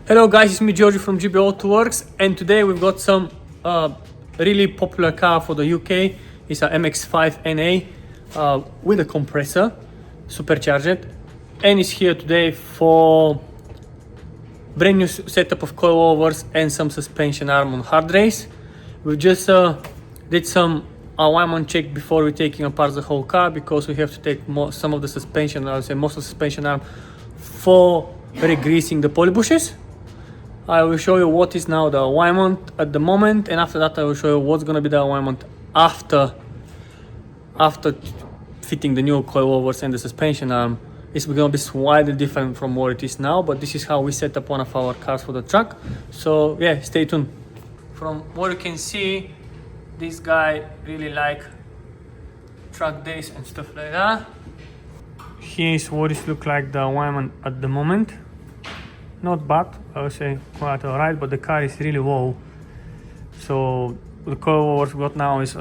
Hello guys, it's me Georgie from GB Autoworks, and today we've got some really popular car for the UK. It's a MX5 NA with a compressor, supercharged, and it's here today for brand new setup of coilovers and some suspension arm on hard race. We just did some alignment check before we're taking apart the whole car, because we have to take some of the suspension, I would say most of the suspension arm, for regreasing the poly bushes. I will show you what is now the alignment at the moment, and after that I will show you what's gonna be the alignment after fitting the new coilovers and the suspension arm. It's gonna be slightly different from what it is now, but this is how we set up one of our cars for the truck. So yeah, stay tuned. From what you can see, this guy really like track days and stuff like that. Here's what it looks like the alignment at the moment. Not bad, I would say quite alright, but the car is really low. So the coilovers we got now is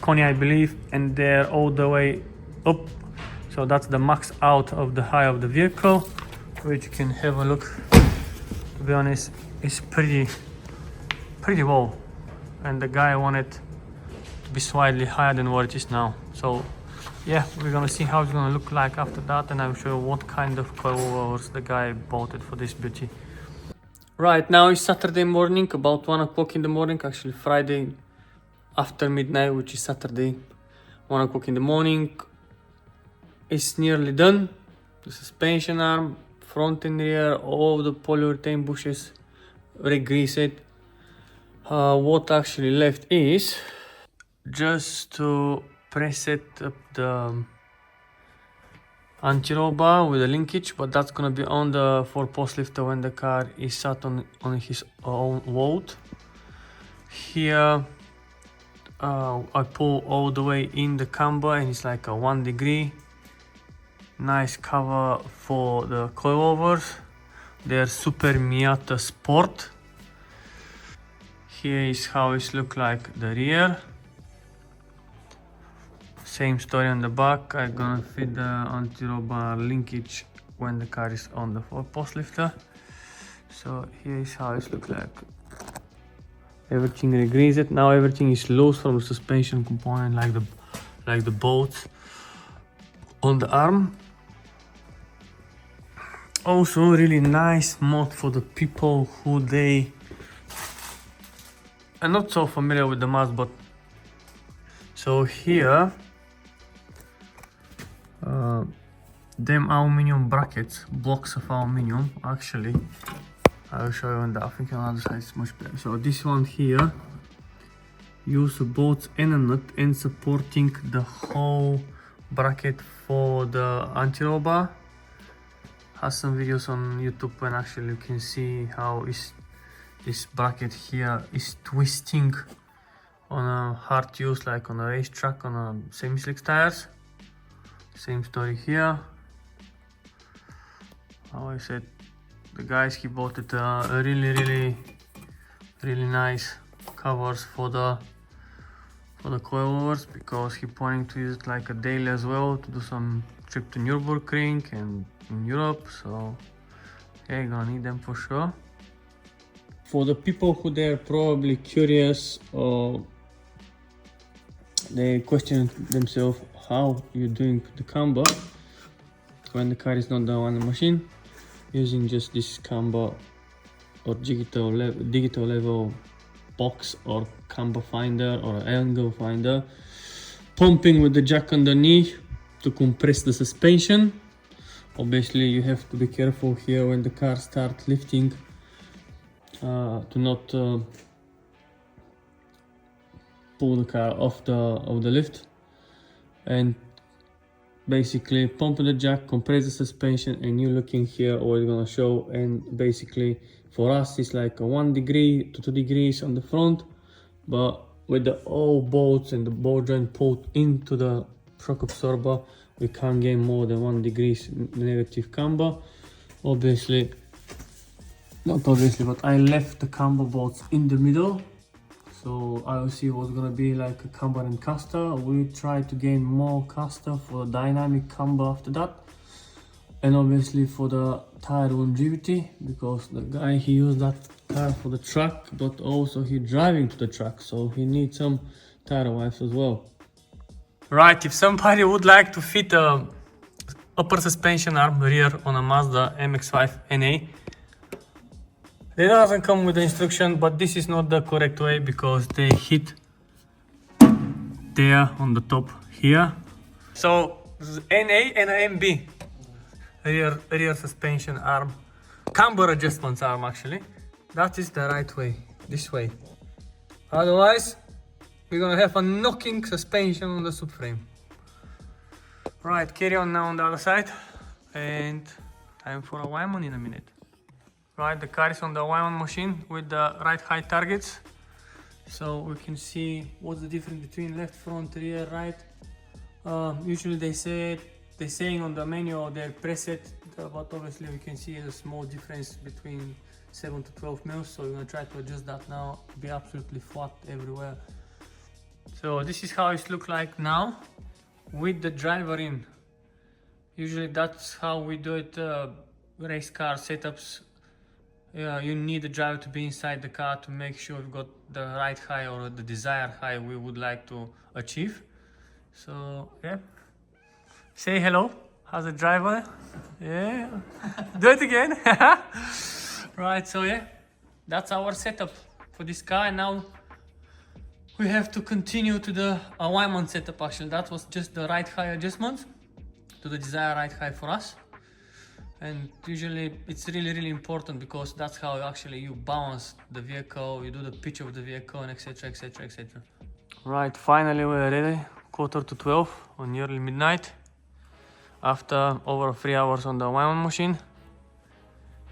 Coney, I believe, and they're all the way up. So that's the max out of the height of the vehicle, which you can have a look. To be honest, it's pretty low, and the guy wanted to be slightly higher than what it is now. So yeah, we're gonna see how it's gonna look like after that, and I'll show you what kind of coilovers the guy bought it for this beauty. Right now it's Saturday morning, about 1 o'clock in the morning, actually Friday after midnight, which is Saturday, 1 o'clock in the morning. It's nearly done. The suspension arm, front and rear, all the polyurethane bushes, regrease it. What actually left is just to preset up the anti-roll bar with a linkage, but that's gonna be on the 4-post lifter when the car is sat on his own load. Here I pull all the way in the camber, and it's like a 1 degree. Nice cover for the coilovers. They're Super Miata Sport. Here is how it looks like the rear. Same story on the back. I'm gonna fit the anti-roll bar linkage when the car is on the 4-post lifter. So here is how it looks like. Everything regreased. Now everything is loose from the suspension component, like the bolts on the arm. Also really nice mod for the people who they are not so familiar with the Mazda, but so here them aluminum brackets, blocks of aluminum, actually I will show you on the, I think on the other side it's much better. So this one here use bolts and a nut and supporting the whole bracket for the anti-roll bar. Has some videos on YouTube when actually you can see how this bracket here is twisting on a hard use, like on a racetrack on a semi-slick tires. Same story here. How I said, the guys, he bought it really nice covers for the coilovers, because he planning to use it like a daily as well, to do some trip to Nürburgring and in Europe. So yeah, you're gonna need them for sure. For the people who they're probably curious, or they question themselves how you're doing the camber when the car is not on the machine, using just this camber or digital level box or camber finder or angle finder, pumping with the jack underneath to compress the suspension. Obviously you have to be careful here when the car starts lifting to not pull the car off the lift, and basically pump the jack, compress the suspension, and you're looking here what it's gonna show. And basically for us it's like a 1 degree to 2 degrees on the front, but with the all bolts and the ball joint pulled into the shock absorber, we can't gain more than 1 degree negative camber. Obviously, not obviously, but I left the camber bolts in the middle, so I will see what's gonna be like a camber and caster. We try to gain more caster for a dynamic camber after that. and obviously for the tire longevity, because the guy he used that car for the truck, but also he driving to the truck, so he needs some tire wipes as well. Right, if somebody would like to fit a upper suspension arm rear on a Mazda MX5 NA, it doesn't come with the instruction, but this is not the correct way because they hit there on the top here. So this is NA and MB rear suspension arm, camber adjustments arm actually. That is the right way, this way. Otherwise, we're gonna have a knocking suspension on the subframe. Right, carry on now on the other side, and time for a Wyman in a minute. Right, the car is on the Wyman machine with the right height targets. So we can see what's the difference between left, front, rear, right. Usually they're saying on the menu they're preset, but obviously we can see a small difference between 7 to 12 mils. So we're gonna try to adjust that now, be absolutely flat everywhere. So this is how it looks like now with the driver in. Usually that's how we do it, race car setups. You need the driver to be inside the car to make sure we've got the right height or the desired height we would like to achieve. So yeah, say hello. How's the driver? Yeah, do it again. Right, so yeah, that's our setup for this car. And now we have to continue to the Wyman setup. Actually, that was just the right height adjustment to the desired right height for us. And usually it's really important because that's how actually you balance the vehicle, you do the pitch of the vehicle, and etc, etc, etc. Right, finally we're ready. 11:45 on nearly midnight after over 3 hours on the Wyman machine.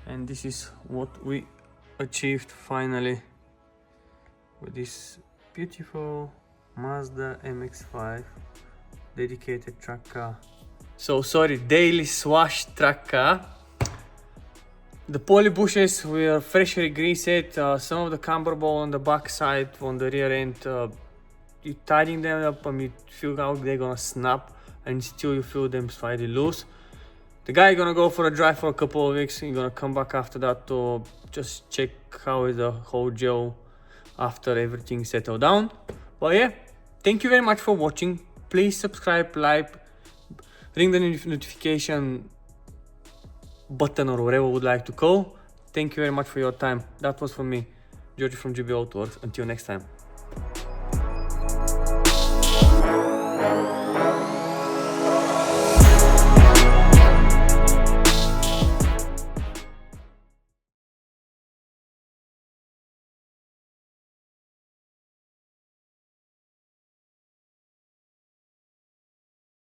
And this is what we achieved finally with this beautiful Mazda MX5 dedicated track car. So sorry, daily swash track car. The poly bushes were freshly greased. Some of the camber ball on the back side, on the rear end, you tidying them up and you feel how they're gonna snap, and still you feel them slightly loose. The guy gonna go for a drive for a couple of weeks. He's gonna come back after that to just check how is the whole gel after everything settled down. But yeah, thank you very much for watching. Please subscribe, like, ring the notification button or whatever you would like to call. Thank you very much for your time. That was from me, Georgie from GB Autoworks. Until next time.